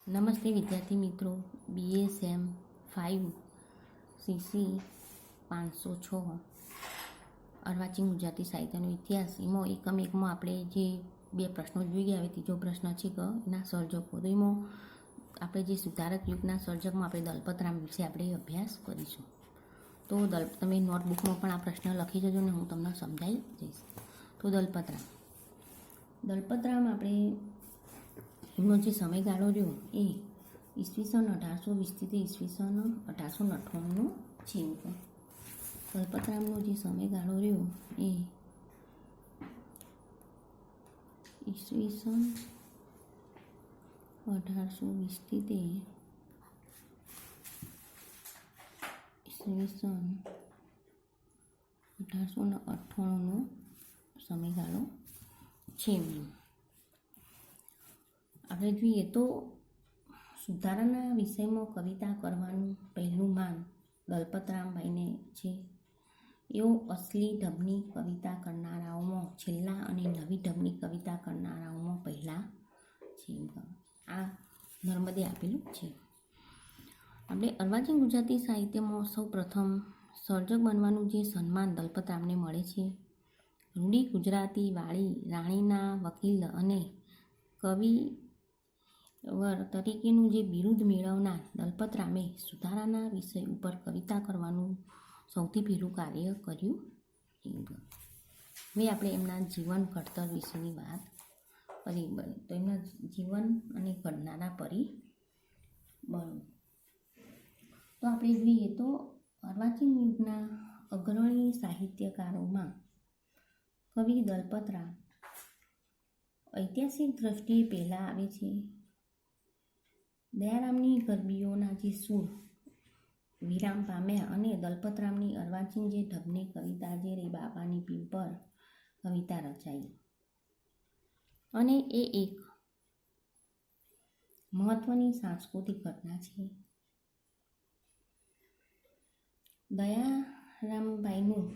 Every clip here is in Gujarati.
નમસ્તે વિદ્યાર્થી મિત્રો, BSM 5 CC 506 અર્વાચીન ગુજરાતી સાહિત્યનો ઇતિહાસ એમાં એકમ એકમાં આપણે જે બે પ્રશ્નો જોઈ ગયા હવે ત્રીજો પ્રશ્ન છે કે એના સર્જકો. તો એમાં આપણે જે સુધારક યુગના સર્જકમાં આપણે દલપતરામ વિશે આપણે અભ્યાસ કરીશું. તો તમે નોટબુકમાં પણ આ પ્રશ્ન લખી જજો ને હું તમને સમજાવી જઈશ. તો દલપતરામ આપણે એમનો જે સમયગાળો રહ્યો એ ઈસવીસન 1820થી ઈસવીસન 1898 છે. દલપતરામનો જે સમયગાળો રહ્યો એ ઈસવીસન 1820થી તે ઈસવીસન 1898નો સમયગાળો છે. આપણે જોઈએ તો સુધારાના વિષયમાં કવિતા કરવાનું પહેલું માન દલપતરામભાઈને છે. એઓ અસલી ઢબની કવિતા કરનારાઓમાં છેલ્લા અને નવી ઢબની કવિતા કરનારાઓમાં પહેલાં છે. આ નર્મદે આપેલું છે. આપણે અર્વાચીન ગુજરાતી સાહિત્યમાં સૌ પ્રથમ સર્જક બનવાનું જે સન્માન દલપતરામને મળે છે. રૂડી ગુજરાતી વાળી રાણીના વકીલ અને કવિવર તરીકેનું જે બિરુદ મેળવનાર દલપતરામે સુધારાના વિષય ઉપર કવિતા કરવાનું સૌથી પહેલું કાર્ય કર્યું. હવે આપણે એમના જીવન ઘડતર વિશેની વાત કરી. તો એમના જીવન અને ઘડનારા પરિબળો તો આપણે જોઈએ તો અર્વાચીન યુગના અગ્રણી સાહિત્યકારોમાં કવિ દલપતરામ ઐતિહાસિક દ્રષ્ટિએ પહેલાં આવે છે. દયારામની ગરબીઓના જે સૂર વિરામ પામ્યા અને દલપતરામની અર્વાચીન જે ઢબની કવિતા જે રે બાપાની પીપર કવિતા રચાઈ અને એ એક મહત્વની સાંસ્કૃતિક ઘટના છે. દયારામભાઈનું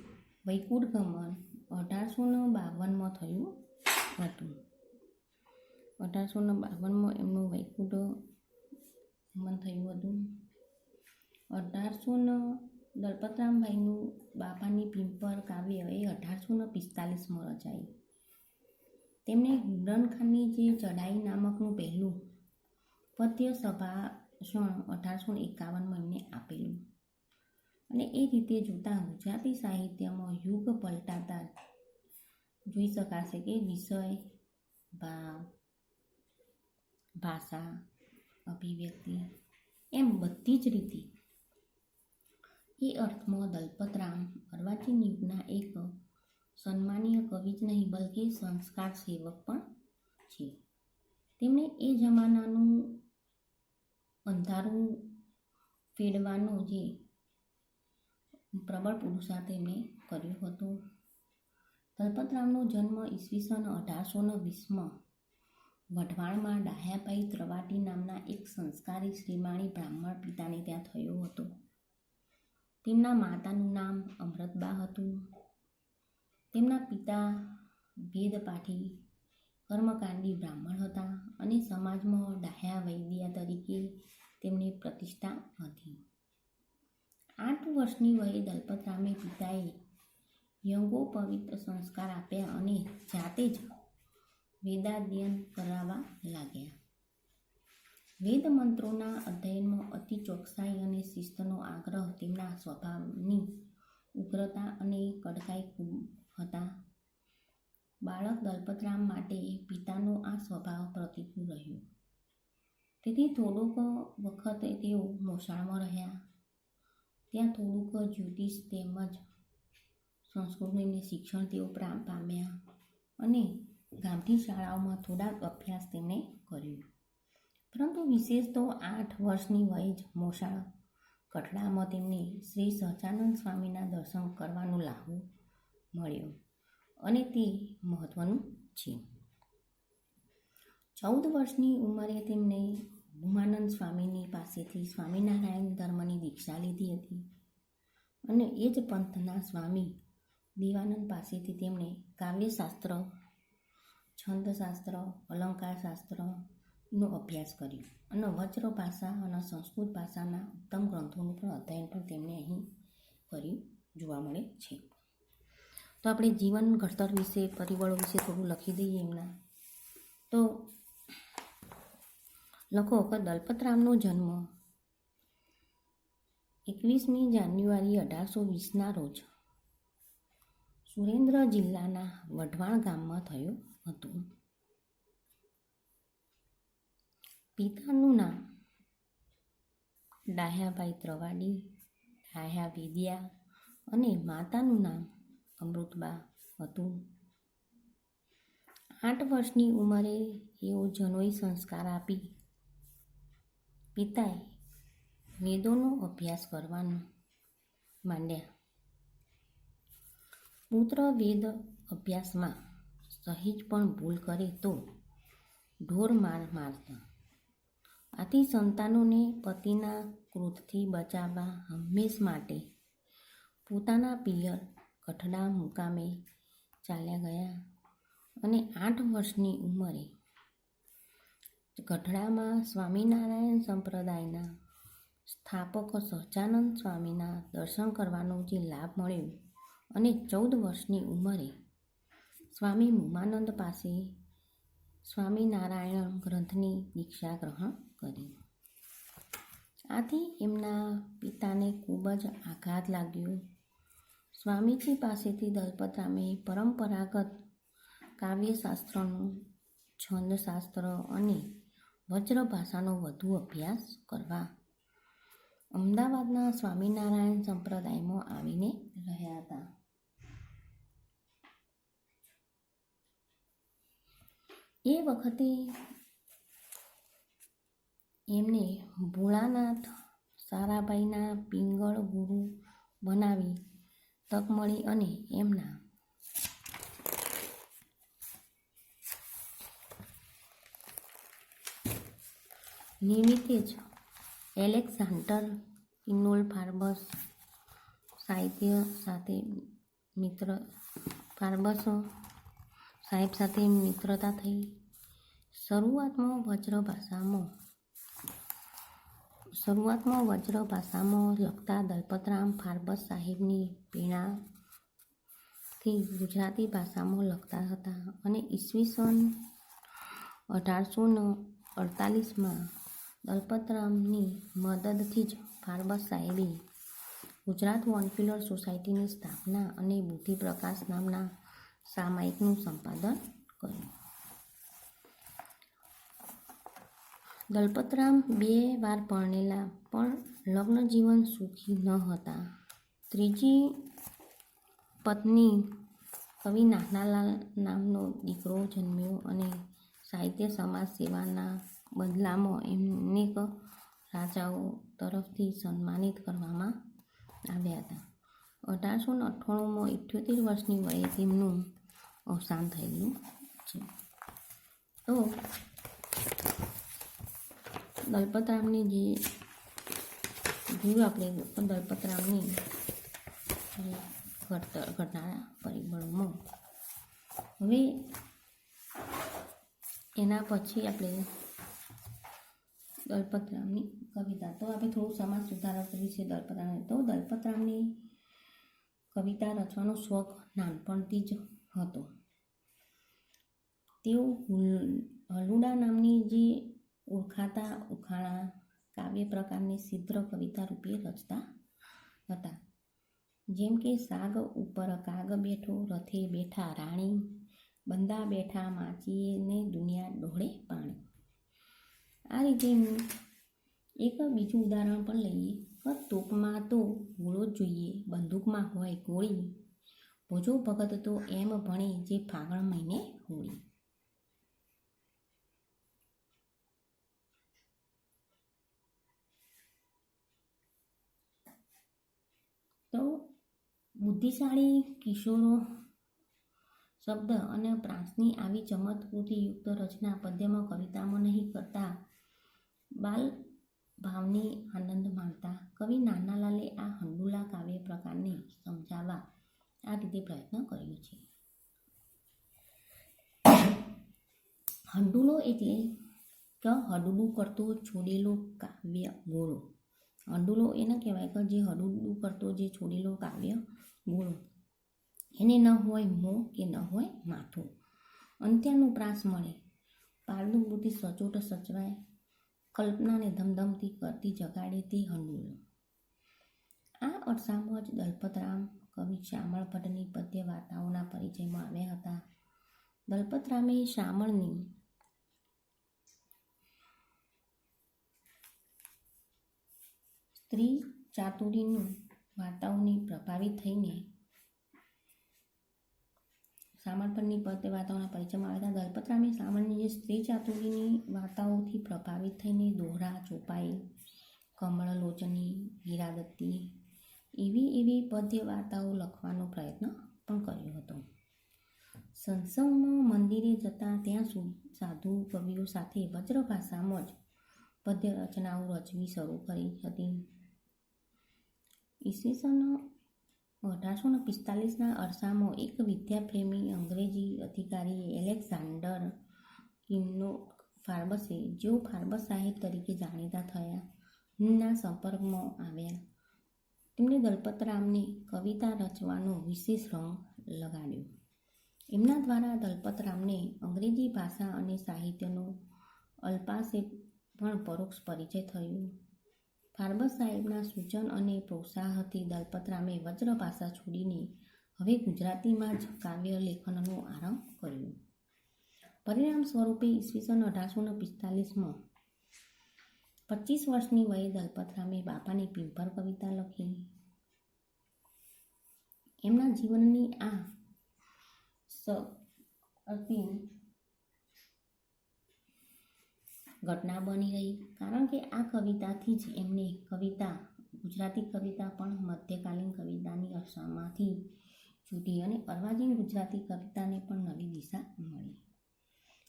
વૈકુંઠ ગમન 1852માં થયું હતું. 1852માં એમનું વૈકુંઠ ગમન થયું હતું. દલપતરામભાઈનું બાપાની પીંપર કાવ્ય એ 1845માં રચાયું. તેમણે હિમરનખાનની જે ચઢાઈ નામકનું પહેલું પદ્ય સંભાષણ 1851માં એમને આપેલું. અને એ રીતે જોતાં ગુજરાતી સાહિત્યમાં યુગ પલટાતા જોઈ શકાશે કે વિષય, ભાવ, ભાષા, અભિવ્યક્તિ એમ બધી જ રીતે એ અર્થમાં દલપતરામ અર્વાચીન યુગના એક સન્માનીય કવિ જ નહીં બલકે સંસ્કાર સેવક પણ છે. તેમણે એ જમાનાનું અંધારું ફેડવાનો જે પ્રબળ પુરુષાર્થ એમણે કર્યો હતો. દલપતરામનો જન્મ ઈસવીસન 1820માં વઢવાણમાં ડાહ્યાભાઈ ત્રવાટી નામના એક સંસ્કારી શ્રીમાણી બ્રાહ્મણ પિતાને ત્યાં થયો હતો. તેમના માતાનું નામ અમૃતબા હતું. તેમના પિતા વેદપાઠી કર્મકાંડી બ્રાહ્મણ હતા અને સમાજમાં ડાહ્યા વૈદ્યા તરીકે તેમની પ્રતિષ્ઠા હતી. 8 વર્ષની વયે દલપતરામે પિતાએ યજ્ઞોપવિત સંસ્કાર આપ્યા અને જાતે જ વેદાધ્યયન કરાવવા લાગ્યા. વેદ મંત્રોના અધ્યયનમાં અતિ ચોકસાઈ અને શિસ્તનો આગ્રહ તેમના સ્વભાવની ઉગ્રતા અને કડકાઈ ખૂબ હતા. બાળક દલપતરામ માટે પિતાનો આ સ્વભાવ પ્રતિકૂળ રહ્યો. તેથી થોડોક વખત તેઓ મોસાળમાં રહ્યા. ત્યાં થોડુંક જ્યોતિષ તેમજ સંસ્કૃતનું શિક્ષણ તેઓ પામ્યા અને ગામઠી શાળાઓમાં થોડાક અભ્યાસ તેમણે કર્યો. પરંતુ વિશેષ તો 8 વર્ષની વયે જ મોસાળ કઠડામાં તેમને શ્રી સહજાનંદ સ્વામીના દર્શન કરવાનો લાહો મળ્યો અને તે મહત્વનું છે. 14 વર્ષની ઉંમરે તેમણે ભૂમાનંદ સ્વામીની પાસેથી સ્વામિનારાયણ ધર્મની દીક્ષા લીધી હતી અને એ જ પંથના સ્વામી દેવાનંદ પાસેથી તેમણે કાવ્યશાસ્ત્ર, છંદશાસ્ત્ર, અલંકારશાસ્ત્ર, નો અભ્યાસ કર્યો અને વજ્ર ભાષા અને સંસ્કૃત ભાષાના ઉત્તમ ગ્રંથોનું પણ અધ્યયન પણ તેમણે અહીં કર્યું જોવા મળે છે. તો આપણે જીવન ઘડતર વિશે, પરિબળો વિશે થોડું લખી દઈએ એમના. તો લખો કે દલપતરામનો જન્મ 21મી જાન્યુઆરી 1820ના રોજ સુરેન્દ્ર જિલ્લાના વઢવાણ ગામમાં થયો હતો. પિતાનું નામ ડાહ્યાભાઈ ત્રવાડી, ડાહ્યા વિદ્યા અને માતાનું નામ અમૃતબા હતું. 8 વર્ષની ઉંમરે એઓ જનોઈ સંસ્કાર આપી પિતાએ વેદોનો અભ્યાસ કરવાનું માંડ્યા. પુત્ર વેદ અભ્યાસમાં સહેજ પણ ભૂલ કરે તો ઢોર માર મારતા. આથી સંતાનોને પતિના ક્રોધથી બચાવવા હંમેશ માટે પોતાના પિયર ગઢડા મુકામે ચાલ્યા ગયા અને 8 વર્ષની ઉંમરે ગઢડામાં સ્વામિનારાયણ સંપ્રદાયના સ્થાપક સહજાનંદ સ્વામીના દર્શન કરવાનો જે લાભ મળ્યો અને 14 વર્ષની ઉંમરે સ્વામી મુમાનંદ પાસે સ્વામિનારાયણ ગ્રંથની દીક્ષા ગ્રહણ કરી. આથી એમના પિતાને ખૂબ જ આઘાત લાગ્યો. સ્વામીજી પાસેથી દલપતરામે પરંપરાગત કાવ્યશાસ્ત્રનું, છંદશાસ્ત્ર અને વજ્ર ભાષાનો વધુ અભ્યાસ કરવા અમદાવાદના સ્વામિનારાયણ સંપ્રદાયમાં આવીને રહ્યા હતા. એ વખતે એમને ભોળાનાથ સારાભાઈના પિંગળ ગુરુ બનાવી તક મળી અને એમના નિમિત્તે જ એલેક્ઝાન્ડર કિનોલ-ફાર્બસ સાહિત્ય સાથે ફાર્બસ સાહેબ સાથે મિત્રતા થઈ. શરૂઆતમાં વજ્ર ભાષામાં લખતા દલપતરામ ફાર્બસ સાહેબની પ્રેરણાથી ગુજરાતી ભાષામાં લખતા હતા અને ઈસવીસન 1848માં દલપતરામની મદદથી જ ફાર્બસ સાહેબે ગુજરાત વર્નફિલર સોસાયટીની સ્થાપના અને બુદ્ધિપ્રકાશ નામના સામાયિકનું સંપાદન કર્યું. દલપતરામ 2 વાર પરણેલા પણ લગ્ન જીવન સુખી ન હતા. ત્રીજી પત્ની કવિ નાનાલાલ નામનો દીકરો જન્મ્યો અને સાહિત્ય સમાજ સેવાના બદલામાં અનેક રાજાઓ તરફથી સન્માનિત કરવામાં આવ્યા હતા. 1898માં 78 વર્ષની વયે તેમનું અવસાન થયેલું છે. તો દલપતરામની જે જોયું આપણે દલપતરામની ઘટનારા પરિબળોમાં. હવે એના પછી આપણે દલપતરામની કવિતા. તો આપણે થોડું સમાજ સુધારક વિશે દલપતરામની કવિતા રચવાનો શોખ નાનપણથી જ હતો. તેઓ હલુડા નામની જે ઓળખાતા ઉખાણા કાવ્ય પ્રકારની સિદ્ધ કવિતા રૂપે રચતા હતા. જેમ કે સાગ ઉપર કાગ બેઠો, રથે બેઠા રાણી, બંદા બેઠા માચીએ ને દુનિયા ડોળે પાણી. આ રીતે એક બીજું ઉદાહરણ પણ લઈએ કે તોપમાં તો ગોળો જ જોઈએ, બંદૂકમાં હોય ગોળી, ભોજો ભગત તો એમ ભણે જે ફાગણ મહિને હોળી. તો બુદ્ધિશાળી કિશોરો શબ્દ અને પ્રાસની આવી ચમત્કૃતિયુક્ત રચના પદ્યમાં કવિતામાં નહીં કરતા બાલ ભાવની આનંદ માણતા કવિ નાનાલાલે આ હંડુલા કાવ્ય પ્રકારને સમજાવવા આ રીતે પ્રયત્ન કર્યો છે. હંડુલો એટલે કે હડુડું કરતો છોડેલો કાવ્ય ગોળો. હડુલો એને કહેવાય કે જે હડુડું કરતો જે છોડેલો કાવ્ય ગોળો. એને ન હોય મોં કે ન હોય માથું. અંત્યનું પ્રાસ મળે, પારદું બુદ્ધિ સચોટ સચવાય, કલ્પનાને ધમધમતી કરતી જગાડે તે હંડુલો. આ અરસામાં જ દલપતરામ કવિ શ્યામળ ભટ્ટની પદ્ય વાર્તાઓના પરિચયમાં આવ્યા હતા. દલપતરામે શ્યામળની સ્ત્રી ચાતુરીની વાર્તાઓની પ્રભાવિત થઈને શ્યામળ ભટ્ટની પદ્ય વાર્તાઓના પરિચયમાં આવ્યા હતા. દલપતરામે શ્યામળની જે સ્ત્રી ચાતુરીની વાર્તાઓથી પ્રભાવિત થઈને દોહરા, ચોપાઈ, કમળલોચની, હીરાદત્તી એવી પદ્ય વાર્તાઓ લખવાનો પ્રયત્ન પણ કર્યો હતો. સત્સંગમાં મંદિરે જતા ત્યાં સાધુ કવિઓ સાથે વ્રજભાષામાં જ પદ્ય રચનાઓ રચવી શરૂ કરી હતી. ઈસવીસન 1845ના અરસામાં એક વિદ્યાપ્રેમી અંગ્રેજી અધિકારી એલેક્ઝાન્ડર કિનોટ ફાર્બસે, જેઓ ફાર્બસ સાહેબ તરીકે જાણીતા થયા, ના સંપર્કમાં આવ્યા. તેમણે દલપતરામને કવિતા રચવાનો વિશેષ રંગ લગાડ્યો. એમના દ્વારા દલપતરામને અંગ્રેજી ભાષા અને સાહિત્યનો અલ્પાસે પણ પરોક્ષ પરિચય થયો. ફાર્બસ સાહેબના સૂચન અને પ્રોત્સાહનથી દલપતરામે વ્રજભાષા છોડીને હવે ગુજરાતીમાં જ કાવ્ય લેખનનો આરંભ કર્યો. પરિણામ સ્વરૂપે ઈસવીસન 1845માં 25 વર્ષની વયે દલપતરામે બાપાની પિંપર કવિતા લખી. એમના જીવનની આ ઘટના બની રહી, કારણ કે આ કવિતાથી જ એમને ગુજરાતી કવિતા પણ મધ્યકાલીન કવિતાની અરસામાંથી છૂટી અને અર્વાચીન ગુજરાતી કવિતાને પણ નવી દિશા મળી.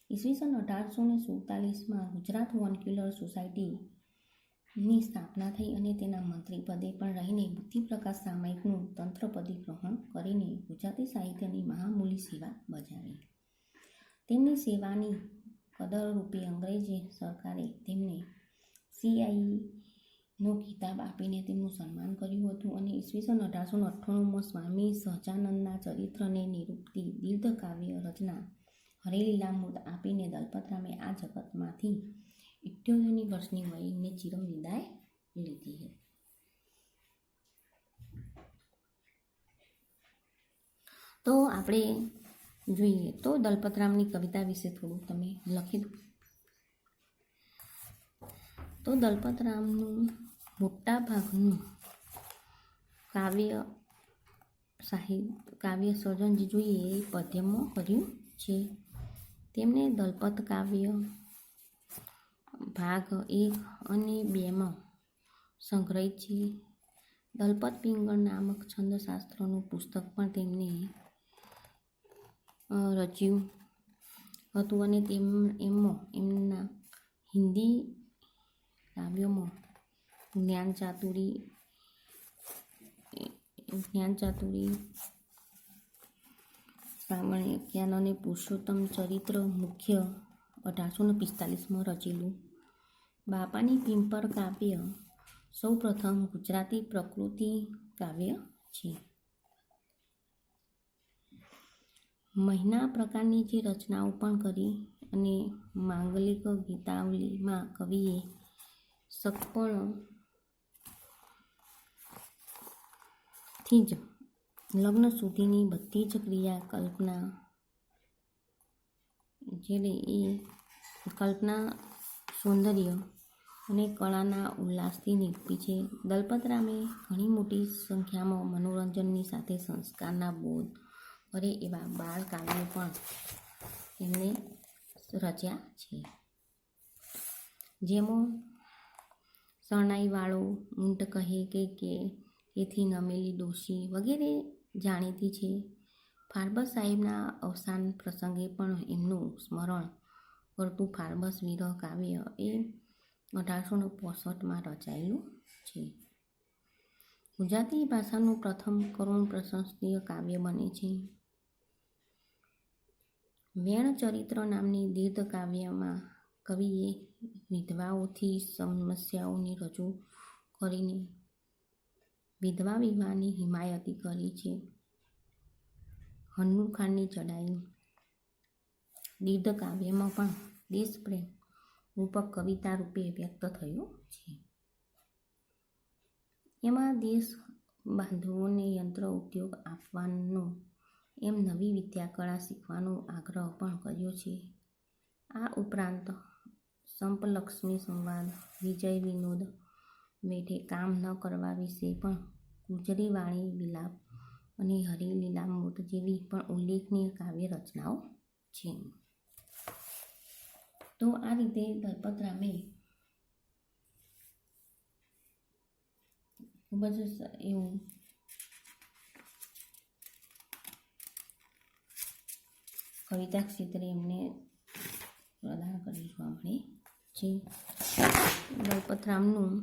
ઈસવીસન 1847માં ગુજરાત વર્નક્યુલર સોસાયટીની સ્થાપના થઈ અને તેના મંત્રી પદે પણ રહીને બુદ્ધિપ્રકાશ સામાયિકનું તંત્રપદી ગ્રહણ કરીને ગુજરાતી સાહિત્યની મહામૂલી સેવા બજાવી. તેમની સેવાની કદરરૂપે અંગ્રેજી સરકારે તેમને CIE નો ખિતાબ આપીને તેમનું સન્માન કર્યું હતું અને ઈસવીસન 1898માં સ્વામી સહજાનંદના ચરિત્રને નિરૂપતી દીર્ઘ કાવ્ય રચના હરેલીલામૃત આપીને દલપતરામે આ જગતમાંથી 78 વર્ષની વયે ચિરમ વિદાય લીધી હતી. તો આપણે જોઈએ તો દલપતરામની કવિતા વિશે થોડું તમે લખી દો. તો દલપતરામનું મોટા ભાગનું કાવ્ય સર્જન જે જોઈએ એ પદ્યમાં કર્યું છે. તેમણે દલપત કાવ્ય ભાગ 1 અને 2માં સંગ્રહિત છે. દલપત પિંગળ નામક છંદશાસ્ત્રનું પુસ્તક પણ તેમણે રચ્યું હતું અને એમાં એમના હિન્દી કાવ્યોમાં જ્ઞાનચાતુરી, સામાન્યજ્ઞાન અને પુરુષોત્તમ ચરિત્ર મુખ્ય 1845માં રચેલું. બાપાની પિંપર કાવ્ય સૌ પ્રથમ ગુજરાતી પ્રકૃતિ કાવ્ય છે. મહિના પ્રકારની જે રચનાઓ પણ કરી અને માંગલિક ગીતાવલીમાં કવિએ સગપણથી જ લગ્ન સુધીની બધી જ ક્રિયા કલ્પના સૌંદર્ય અને કળાના ઉલ્લાસથી નીપી છે. દલપતરામે ઘણી મોટી સંખ્યામાં મનોરંજનની સાથે સંસ્કારના બોધ કરે એવા બાળ કાવ્યો પણ એમણે રચ્યા છે. જેમાં શરણાઈવાળો, ઊંટ કહે કે તેથી નમેલી ડોશી વગેરે જાણીતી છે. ફાર્બસ સાહેબના અવસાન પ્રસંગે પણ એમનું સ્મરણ કરતું ફાર્બસ વિરહ કાવ્ય એ 1865માં રચાયેલું છે. ગુજરાતી ભાષાનું પ્રથમ કરુણ પ્રશંસનીય કાવ્ય બને છે. વેણ ચરિત્ર નામની દીર્ઘ કાવ્યમાં કવિએ વિધવાઓથી સમસ્યાઓને રજૂ કરીને વિધવા વિવાહની હિમાયતી કરી છે. હન્નુ ખાનની ચડાઈ દીર્ઘ કાવ્યમાં પણ દેશપ્રેમ રૂપક કવિતા રૂપે વ્યક્ત થયો છે. એમાં દેશ બાંધવોને યંત્ર ઉદ્યોગ આપવાનો એમ નવી વિદ્યાકળા શીખવાનો આગ્રહ પણ કર્યો છે. આ ઉપરાંત સંપલક્ષ્મી સંવાદ, વિજય વિનોદ વેઠે કામ ન કરવા વિશે પણ ગુજરી વાણી વિલાપ અને હરિલીલામૃત જેવી પણ ઉલ્લેખનીય કાવ્ય રચનાઓ છે. તો આ રીતે દલપતરામે ખૂબ જ એવું કવિતા ક્ષેત્રે એમને પ્રદાન કરી જોવા મળે છે. દલપતરામનું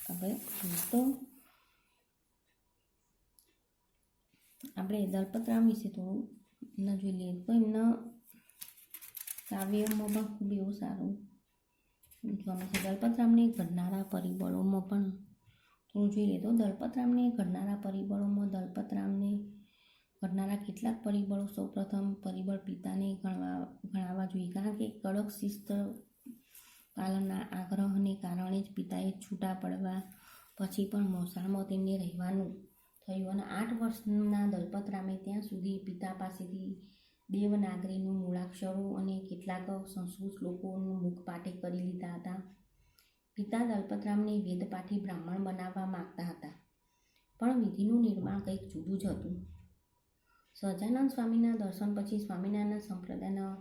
હવે તો આપણે દલપતરામ વિશે થોડું ન જોઈ લઈએ તો એમના કાવ્યોમાં પણ ખૂબ એવું સારું જોવા મળે છે. દલપતરામને ઘડનારા પરિબળોમાં પણ થોડું જોઈએ તો દલપતરામને ઘડનારા પરિબળોમાં દલપતરામને ઘડનારા કેટલાક પરિબળો સૌપ્રથમ પરિબળ પિતાને ગણાવવા જોઈએ, કારણ કે કડક શિસ્ત પાલનના આગ્રહને કારણે જ પિતાએ છૂટા પડવા પછી પણ મોસાળમાં તેમને રહેવાનું થયું અને 8 વર્ષના દલપતરામે ત્યાં સુધી પિતા પાસેથી દેવનાગરીનું મૂળાક્ષરો અને કેટલાક સંસ્કૃત શ્લોકોનું મુખપાઠે કરી લીધા હતા. પિતા દલપતરામને વેદપાઠી બ્રાહ્મણ બનાવવા માગતા હતા, પણ વિધિનું નિર્માણ કંઈક જુદું જ હતું. સહજાનંદ સ્વામીના દર્શન પછી સ્વામિનારાયણ સંપ્રદાયના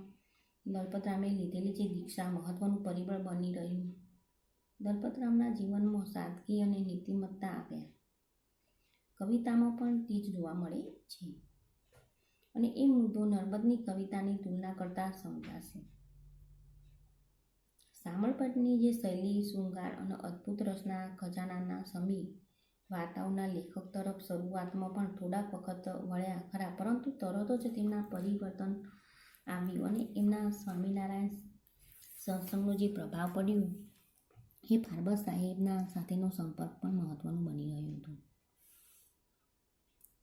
દલપતરામે લીધેલી જે દીક્ષા મહત્વનું પરિબળ બની રહ્યું. દલપતરામના જીવનમાં સાદગી અને નીતિમત્તા આવ્યા. કવિતામાં પણ તે જ જોવા મળે છે અને એ મુદ્દો નર્મદની કવિતાની તુલના કરતા સમજાશે. સામળપટની જે શૈલી, શૃંગાર અને અદ્ભુત રસના ખજાનાના સમી વાર્તાઓના લેખક તરફ શરૂઆતમાં પણ થોડાક વખત વળ્યા ખરા, પરંતુ તરત જ તેમના પરિવર્તન આવ્યું અને એમના સ્વામિનારાયણ સત્સંગનો જે પ્રભાવ પડ્યો એ ફાર્બસ સાહેબના સાથેનો સંપર્ક પણ મહત્વનું બની રહ્યું હતું.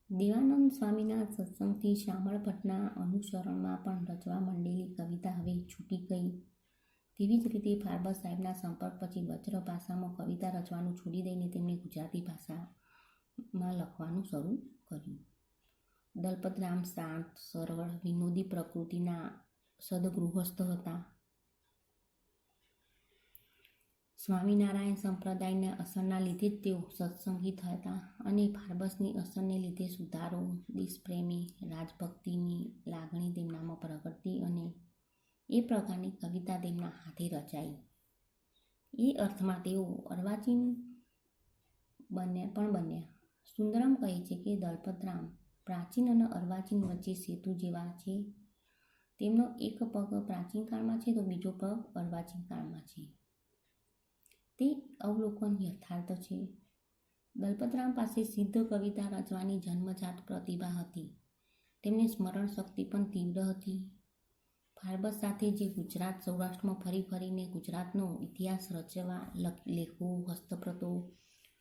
દેવાનંદ સ્વામીના સત્સંગથી શામળભટ્ટના અનુસરણમાં પણ રચવા માંડેલી કવિતા હવે છૂટી ગઈ. તેવી જ રીતે ફાર્બસ સાહેબના સંપર્ક પછી વ્રજ ભાષામાં કવિતા રચવાનું છોડી દઈને તેમણે ગુજરાતી ભાષામાં લખવાનું શરૂ કર્યું. દલપતરામ શાંત, સરળ, વિનોદી પ્રકૃતિના સદગૃહસ્થ હતા. સ્વામિનારાયણ સંપ્રદાયના અસરના લીધે જ તેઓ સત્સંગી હતા અને ફાર્બસની અસરને લીધે સુધારો, દેશપ્રેમી, રાજભક્તિની લાગણી તેમનામાં પ્રગટતી અને એ પ્રકારની કવિતા તેમના હાથે રચાઈ. એ અર્થમાં તેઓ અર્વાચીન બન્યા. સુંદરમ કહે છે કે દલપતરામ પ્રાચીન અને અર્વાચીન વચ્ચે સેતુ જેવા છે. તેમનો એક પગ પ્રાચીન કાળમાં છે તો બીજો પગ અર્વાચીન કાળમાં છે. તે અવલોકન યથાર્થ છે. દલપતરામ પાસે સિદ્ધ કવિતા રચવાની જન્મજાત પ્રતિભા હતી. તેમની સ્મરણ શક્તિ પણ તીવ્ર હતી. ફાર્બસ સાથે જે ગુજરાત સૌરાષ્ટ્રમાં ફરીને ગુજરાતનો ઇતિહાસ રચવા લેખો, હસ્તપ્રતો,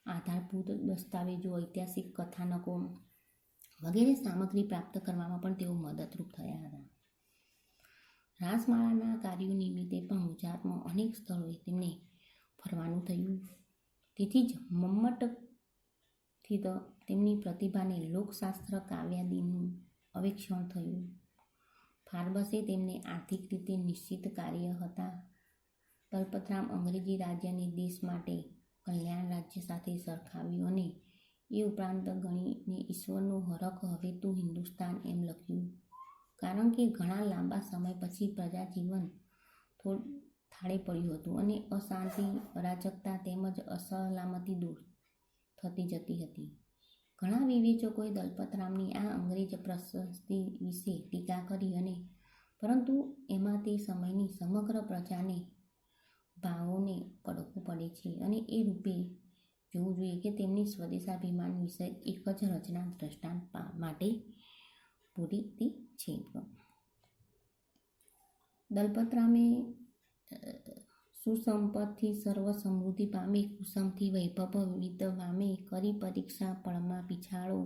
આધારભૂત દસ્તાવેજો, ઐતિહાસિક કથાનકો વગેરે સામગ્રી પ્રાપ્ત કરવામાં પણ તેઓ મદદરૂપ થયા હતા. રાસમાળાના કાર્યો નિમિત્તે પણ ગુજરાતમાં અનેક સ્થળોએ તેમને ફરવાનું થયું. તેથી જ મમ્મટથી તેમની પ્રતિભાને લોકશાસ્ત્ર કાવ્યાદિનું અવેક્ષણ થયું. ફાર્બસે તેમને આર્થિક રીતે નિશ્ચિત કાર્ય હતા. દલપતરામ અંગ્રેજી રાજ્યને દેશ માટે કલ્યાણ રાજ્ય સાથે સરખાવ્યું અને એ ઉપરાંત ગણીને ઈશ્વરનો હરખ હવે તું હિન્દુસ્તાન એમ લખ્યું, કારણ કે ઘણા લાંબા સમય પછી પ્રજા જીવન થાળે પડ્યું હતું અને અશાંતિ, અરાજકતા તેમજ અસલામતી દૂર થતી જતી હતી. ઘણા વિવેચકોએ દલપતરામની આ અંગ્રેજ પ્રશસ્તિ વિશે ટીકા કરી અને પરંતુ એમાં તે સમયની સમગ્ર પ્રજાને ભાવોને પડવું પડે છે અને એ રૂપે જોવું જોઈએ કે તેમની સ્વદેશાભિમાન વિશે એક જ રચના દ્રષ્ટાંત માટે પૂરતી છે. દલપતરામે સુસંપત્તિ સર્વ સમૃદ્ધિ પામે, કુસુમથી વૈભવ વિદ વામે, કરી પરીક્ષા પળમાં પીછાળો,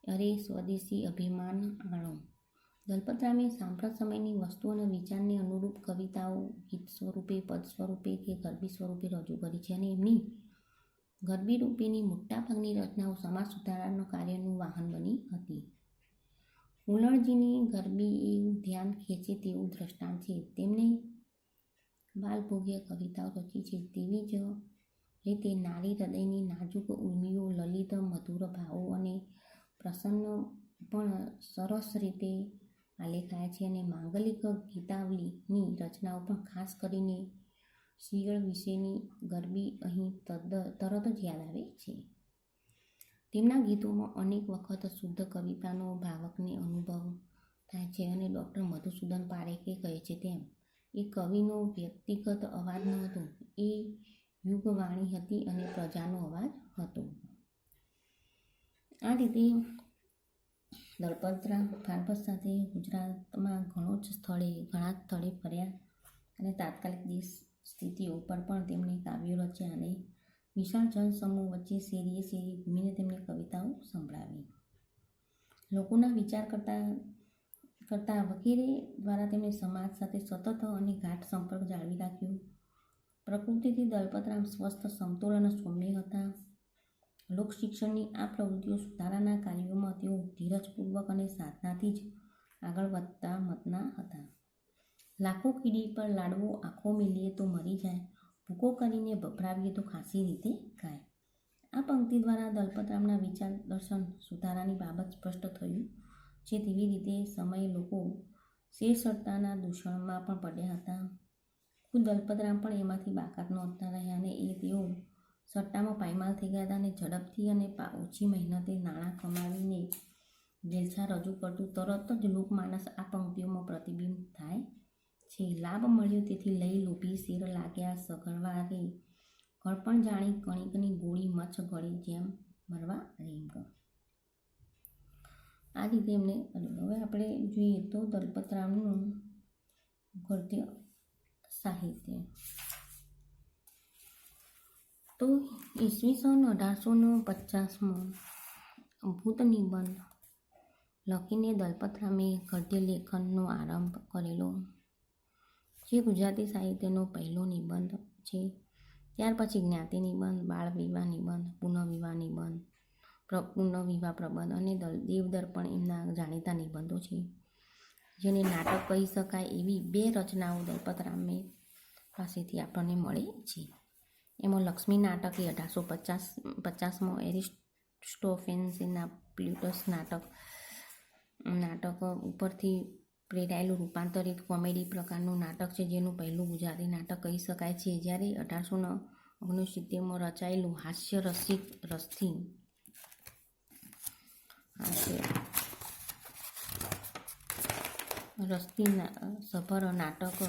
અરે સ્વદેશી અભિમાન આણો. દલપતરામે સાંપ્રત સમયની વસ્તુ અને વિચારને અનુરૂપ કવિતાઓ ગીત સ્વરૂપે, પદ સ્વરૂપે કે ગરબી સ્વરૂપે રજૂ કરી છે અને એમની ગરબી રૂપેની મોટાભાગની રચનાઓ સમાજ સુધારણા કાર્યનું વાહન બની હતી. હુલ્લણજીની ગરબી એવું ધ્યાન ખેંચે તેવું દ્રષ્ટાંત છે. તેમને બાલભોગ્ય કવિતાઓ રચી છે. તેવી જ રીતે નારી હૃદયની નાજુક ઉર્મિઓ, લલિત મધુર ભાવો અને પ્રસન્ન પણ સરસ રીતે આલેખાયા છે અને માંગલિક ગીતાવલીની રચનાઓ પણ ખાસ કરીને શિયળ વિશેની ગરબી અહીં તરત જ યાદ આવે છે. તેમના ગીતોમાં અનેક વખત શુદ્ધ કવિતાનો ભાવકને અનુભવ થાય છે અને ડૉક્ટર મધુસૂદન પારેખે કહે છે તેમ, એ કવિનો વ્યક્તિગત અવાજ ન હતો, એ યુગવાણી હતી અને પ્રજાનો અવાજ હતો. આ રીતે દલપતરામ ફાનપત સાથે ગુજરાતમાં ઘણા સ્થળે ફર્યા અને તાત્કાલિક દેશ સ્થિતિઓ પર પણ તેમણે કાવ્યો રચ્યા અને વિશાળ જનસમૂહ વચ્ચે શેરીએ શેરીએ ઘૂમીને તેમને કવિતાઓ સંભળાવી. લોકોના વિચાર કરતા વગેરે દ્વારા તેમણે સમાજ સાથે સતત અને ગાઢ સંપર્ક જાળવી રાખ્યો. પ્રકૃતિથી દલપતરામ સ્વસ્થ, સમતોલ અને સૌમ્ય હતા. લોકશિક્ષણની આ પ્રવૃત્તિઓ સુધારાના કાર્યોમાં તેઓ ધીરજપૂર્વક અને સાધનાથી જ આગળ વધતા મતના હતા. લાખો કીડી પર લાડવો આંખો મેલીએ તો મરી જાય, ભૂકો કરીને ભભરાવીએ તો ખાસી રીતે ખાય. આ પંક્તિ દ્વારા દલપતરામના વિચાર દર્શન સુધારાની બાબત સ્પષ્ટ થયું છે. તેવી રીતે સમયે લોકો શેરસટ્ટાના દૂષણમાં પણ પડ્યા હતા. ખુદ દલપતરામ પણ એમાંથી બાકાત નહોતા રહ્યા અને તેઓ સટ્ટામાં પાયમાલ થઈ ગયા હતા અને ઝડપથી અને ઓછી મહેનતે નાણાં કમાવીને જલસા રજૂ કરતું તરત જ લોકમાનસ આ પંક્તિઓમાં પ્રતિબિંબ થાય છે. લાભ મળ્યો તેથી લઈ લોભી શેર લાગ્યા સગળવારે, કળપણ જાણી કણિકની ગોળી મચ્છ ગળે જેમ મરવા રેંગ. આ રીતે એમને હવે આપણે જોઈએ તો દલપતરામનું ગદ્ય સાહિત્ય. તો ઈસવીસન 1850માં ભૂત નિબંધ લખીને દલપતરામે ગદ્ય લેખનનો આરંભ કરેલો, જે ગુજરાતી સાહિત્યનો પહેલો નિબંધ છે. ત્યાર પછી જ્ઞાતિ નિબંધ, બાળ વિવાહ નિબંધ, પુનઃવિવાહ પ્રબંધ અને દેવદર્પણ એમના જાણીતા નિબંધો છે. જેને નાટક કહી શકાય એવી બે રચનાઓ દલપતરામે પાસેથી આપણને મળે છે. એમાં લક્ષ્મી નાટક એ 1850માં એરિસ્ટોફેન્સના પ્લુટસ નાટક ઉપરથી પ્રેરાયેલું રૂપાંતરિત કોમેડી પ્રકારનું નાટક છે, જેનું પહેલું ગુજરાતી નાટક કહી શકાય છે. જ્યારે 1869માં રચાયેલું હાસ્ય રસથી સભર નાટક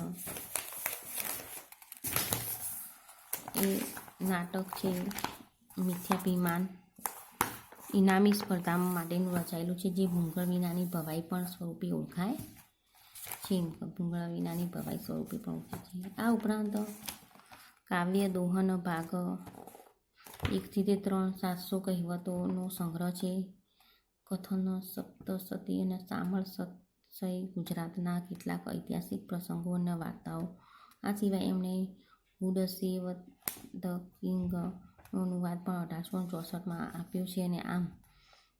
એ નાટક છે મિથ્યાભિમાન ઇનામી સ્પર્ધા માટેનું રચાયેલું છે, જે ભૂંગળ વિનાની ભવાઈ પણ સ્વરૂપે ઓળખાય છે. આ ઉપરાંત કાવ્ય દોહન ભાગ 1-3 700 કહેવતોનો સંગ્રહ છે. કથન, સપ્તસતી અને સામળ સત્સય ગુજરાતના કેટલાક ઐતિહાસિક પ્રસંગો અને વાર્તાઓ. આ સિવાય એમણે હુડ સેવ ધ કિંગનો અનુવાદ પણ 1864માં આપ્યો છે. અને આમ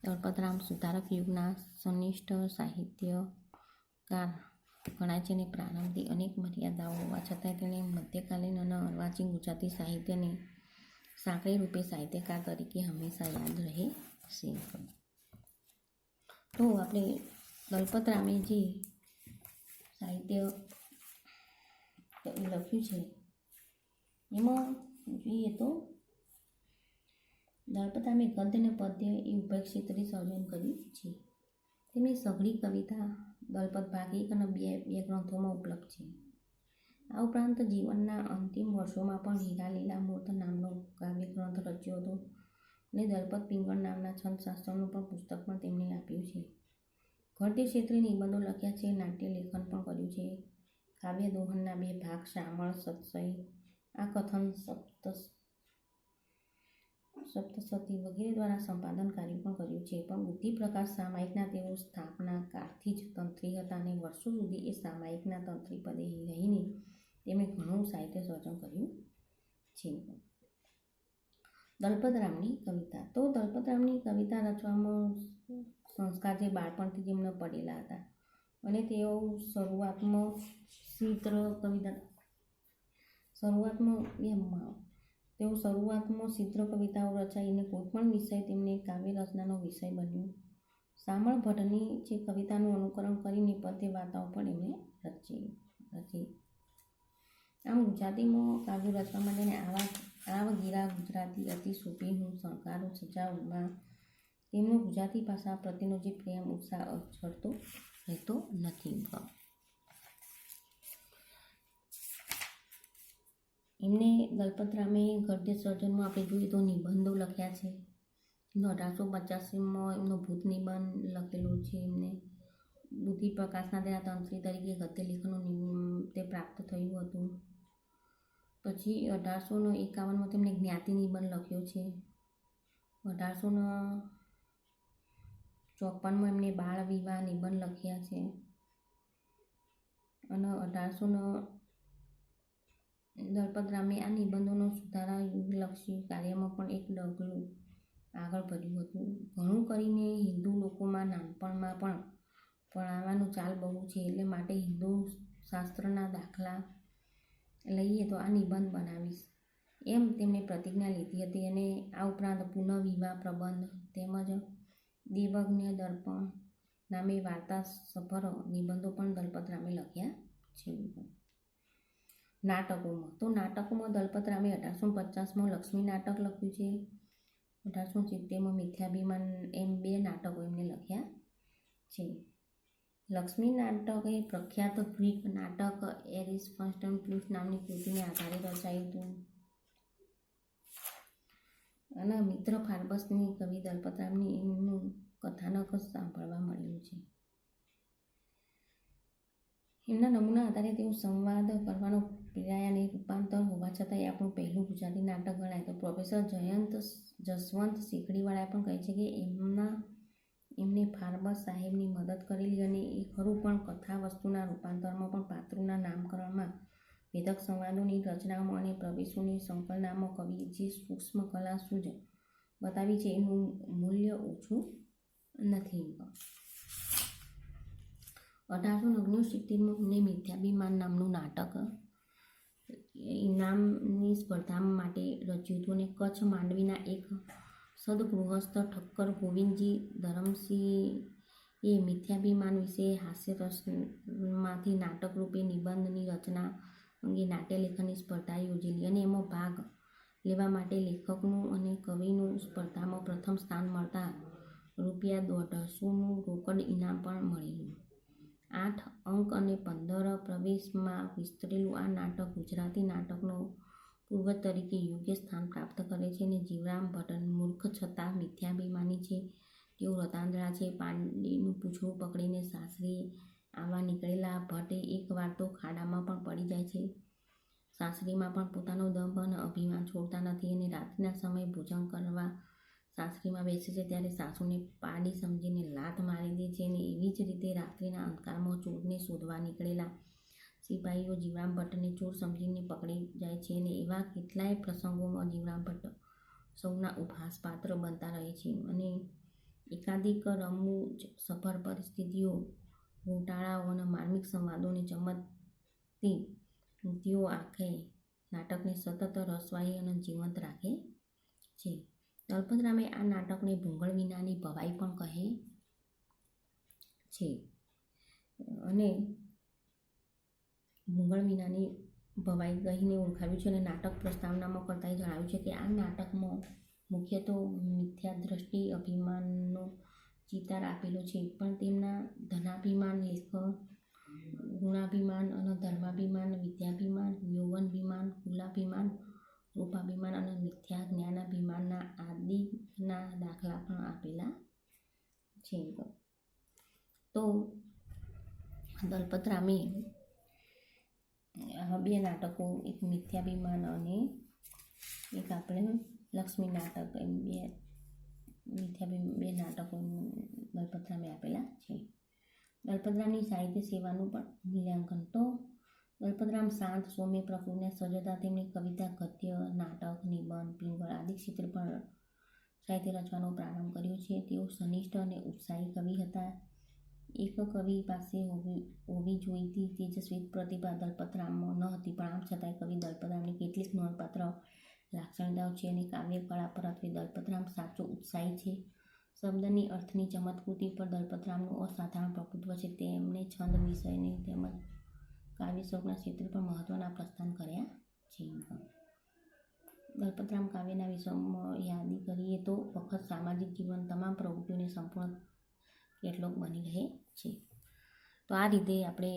દલપતરામ સુધારક યુગના સંનિષ્ઠ સાહિત્યકાર ગણાય છે. અને પ્રારંભથી અનેક મર્યાદાઓ હોવા છતાં તેણે મધ્યકાલીન અને અર્વાચીન ગુજરાતી સાહિત્યને સાંકળી રૂપે સાહિત્યકાર તરીકે હંમેશા યાદ રહે છે. તો આપણે દલપતરામે જે સાહિત્ય લખ્યું છે એમાં જોઈએ તો દલપતરામે ગદ્ય અને પદ્ય એ ઉભય ક્ષેત્રે સર્જન કર્યું છે. તેમની સઘળી કવિતા દલપત ભાગ 1 અને 2 ગ્રંથોમાં ઉપલબ્ધ છે. આ ઉપરાંત જીવનના અંતિમ વર્ષોમાં પણ હીરા લીલામૃત નામનો કાવ્ય ગ્રંથ રચ્યો હતો અને દલપત પિંગળ નામના છંદશાસ્ત્રનું પણ પુસ્તક પણ તેમણે આપ્યું છે. ગદ્ય ક્ષેત્રે નિબંધો લખ્યા છે, નાટ્ય લેખન પણ કર્યું છે. કાવ્ય દોહનના 2 ભાગ શામળ સત્સય આ કથન સપ્તસતી વગેરે દ્વારા સંપાદન કાર્ય પણ કર્યું છે. પણ બુદ્ધિપ્રકાશ સામાયિકના તેઓ સ્થાપના કાળથી જ તંત્રી હતા અને વર્ષો સુધી એ સામાયિકના તંત્રી પદે રહીને તેમણે ઘણું સાહિત્ય સર્જન કર્યું છે. દલપતરામની કવિતા. તો દલપતરામની કવિતા રચવામાં સંસ્કાર જે બાળપણથી જેમને પડેલા હતા અને તેઓ શરૂઆતમાં ચિત્ર કવિતાઓ રચાઈને કોઈપણ વિષય તેમને કાવ્ય રચનાનો વિષય બન્યો. શામળ ભટ્ટની જે કવિતાનું અનુકરણ કરીને પદ્ય વાર્તાઓ પણ એમણે રચી. આમ ગુજરાતીમાં કાવ્ય રચવા માટેને આવગીરા ગુજરાતી અતિ સોંપી હું શણગારું સજાઉમાં તેમનો ગુજરાતી ભાષા પ્રત્યેનો જે પ્રેમ ઉત્સાહ અચળતો રહેતો નથી. એમને દલપતરામે ગદ્ય સર્જનમાં આપણે જોઈએ તો નિબંધો લખ્યા છે. 1885માં એમનો ભૂત નિબંધ લખેલો છે. એમને બુદ્ધિપ્રકાશના તેના તંત્રી તરીકે ગદ્ય લેખનનું તે પ્રાપ્ત થયું હતું. પછી 1851માં તેમણે જ્ઞાતિ નિબંધ લખ્યો છે. 1854માં એમને બાળ વિવાહ નિબંધ લખ્યા છે અને દલપતરામે આ નિબંધોનો સુધારા યુગલક્ષી કાર્યમાં પણ એક ડગલું આગળ ભર્યું હતું. ઘણું કરીને હિન્દુ લોકોમાં નાનપણમાં પણ ભણાવવાનું ચાલ બહુ છે, એટલે માટે હિન્દુ શાસ્ત્રના દાખલા લઈએ તો આ નિબંધ બનાવીશ એમ તેમણે પ્રતિજ્ઞા લીધી હતી. અને આ ઉપરાંત પુનઃવિવાહ પ્રબંધ તેમજ દેવજ્ઞ દર્પણ નામે વાર્તા સભર નિબંધો પણ દલપતરામે લખ્યા છે. નાટકોમાં દલપતરામે 1850માં લક્ષ્મી નાટક લખ્યું છે. 1870માં મિથ્યાભિમાન એમ 2 નાટકો એમને લખ્યા છે. લક્ષ્મી નાટક એ પ્રખ્યાત ગ્રીક નાટક એરિસ્ટોફેન્સ નામની કૃતિને આધારે રચાયું હતું અને મિત્ર ફાર્બસની કવિ દલપતરામની એમનું કથાનક સાંભળવા મળેલું છે. એમના નમૂના આધારે તેઓ સંવાદ કરવાનો પ્રેરાયા અને રૂપાંતર હોવા છતાં એ આપણું પહેલું ગુજરાતી નાટક ગણાય. તો પ્રોફેસર જસવંત શેખડીવાળાએ પણ કહે છે કે એમને ફાર્બસ સાહેબની મદદ કરેલી અને એ ખરું, પણ કથા વસ્તુના રૂપાંતરમાં પણ પાત્રોના નામકરણમાં ભેદક સંવાદોની રચનામાં અને પ્રવેશોની સંકલનમાં કવિ જે સૂક્ષ્મ કલા સૂઝ બતાવી છે એનું મૂલ્ય ઓછું નથી. 1869માં એમને મિથ્યાભિમાન નામનું નાટક ઇનામની સ્પર્ધા માટે રચ્યું હતું અને કચ્છ માંડવીના એક સદગૃહસ્થ ઠક્કર ગોવિંદજી ધરમસિંહે મિથ્યાભિમાન વિશે હાસ્યરસમાંથી નાટક રૂપે નિબંધની રચના અંગે નાટ્યલેખનની સ્પર્ધા યોજેલી અને એમાં ભાગ લેવા માટે લેખકનું અને કવિનું સ્પર્ધામાં પ્રથમ સ્થાન મળતા ₹150નું રોકડ ઇનામ પણ મળેલું. 8 અંક અને 15 પ્રવેશમાં વિસ્તરેલું આ નાટક ગુજરાતી નાટકનો પૂર્વજ તરીકે યોગ્ય સ્થાન પ્રાપ્ત કરે છે. અને જીવરામ ભટ્ટ મૂર્ખ છતાં મિથ્યાભિમાની છે, તેઓ રતાંધળા છે. પાંડીનું પૂંછડું પકડીને સાસરીએ આવવા નીકળેલા ભટ્ટે એક વાર તો ખાડામાં પણ પડી જાય છે. સાસરીમાં પણ પોતાનો દંભ અને અભિમાન છોડતા નથી અને રાત્રિના સમયે ભોજન કરવા સાસરીમાં બેસે છે ત્યારે સાસુને પાડી સમજીને લાત મારી દે છે. અને એવી જ રીતે રાત્રિના અંધકારમાં ચોરને શોધવા નીકળેલા સિપાહીઓ જીવરામ ભટ્ટને ચોર સમજીને પકડી જાય છે. અને એવા કેટલાય પ્રસંગોમાં જીવરામ ભટ્ટ સૌના ઉપહાસપાત્ર બનતા રહે છે અને એકાધિક રમૂજ સભર પરિસ્થિતિઓ, ગોટાળાઓ અને માર્મિક સંવાદોને ચમકતી કૃતિઓ આખે નાટકને સતત રસવાહી અને જીવંત રાખે છે. દલપતરામે આ નાટકને ભૂંગળ વિનાની ભવાઈ પણ કહે છે અને ભૂંગળ વિનાની ભવાઈ કહીને ઓળખાવ્યું છે. અને નાટક પ્રસ્તાવનામાં કરતાંય જણાવ્યું છે કે આ નાટકમાં મુખ્ય તો મિથ્યાદ્રષ્ટિ અભિમાનનો ચિતાર આપેલો છે, પણ તેમના ધનાભિમાન, લેખ ગુણાભિમાન અને ધર્માભિમાન, વિદ્યાભિમાન, યૌવનાભિમાન, કુલાભિમાન, રૂપાભિમાન અને મિથ્યા જ્ઞાનાભિમાનના આદિના દાખલા પણ આપેલા છે. તો દલપતરામે આવા બે નાટકો, એક મિથ્યાભિમાન અને એક આપણે લક્ષ્મી નાટક, એમ બે નાટકો દલપતરામે આપેલા છે. દલપતરામની સાહિત્ય સેવાનું પણ મૂલ્યાંકન. તો દલપતરામ શાંત, સૌમ્ય પ્રકૃતિના સર્જતા. તેમની કવિતા, ગદ્ય, નાટક, નિબંધ, પિંગળ આદિ ક્ષેત્રે પણ સાહિત્ય રચવાનો પ્રારંભ કર્યો છે. તેઓ સનિષ્ઠ અને ઉત્સાહી કવિ હતા. એક કવિ પાસે હોવી જોઈતી તેજસ્વી પ્રતિભા દલપતરામમાં ન હતી, પણ આમ છતાંય કવિ દલપતરામની કેટલીક નોંધપાત્ર લાક્ષણિકતાઓ છે અને કાવ્ય કળા પર અથવા દલપતરામ સાચો ઉત્સાહી છે. શબ્દની અર્થની ચમત્કૃતિ પર દલપતરામનું અસાધારણ પ્રભુત્વ છે. તેમણે છંદ વિષયને તેમજ કાવ્ય સ્વરૂપના ક્ષેત્રે પણ મહત્વના પ્રસ્થાન કર્યા છે. દલપતરામ કાવ્યના વિષયોમાં યાદી કરીએ તો વખત, સામાજિક જીવન, તમામ પ્રવૃત્તિઓને સંપૂર્ણ કેટલોગ બની રહે છે. તો આ રીતે આપણે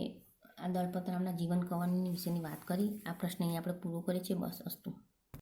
આ દલપતરામના જીવન કવન વિશેની વાત કરી. આ પ્રશ્ન અહીં આપણે પૂરો કરીએ છીએ. બસ અસ્તુ.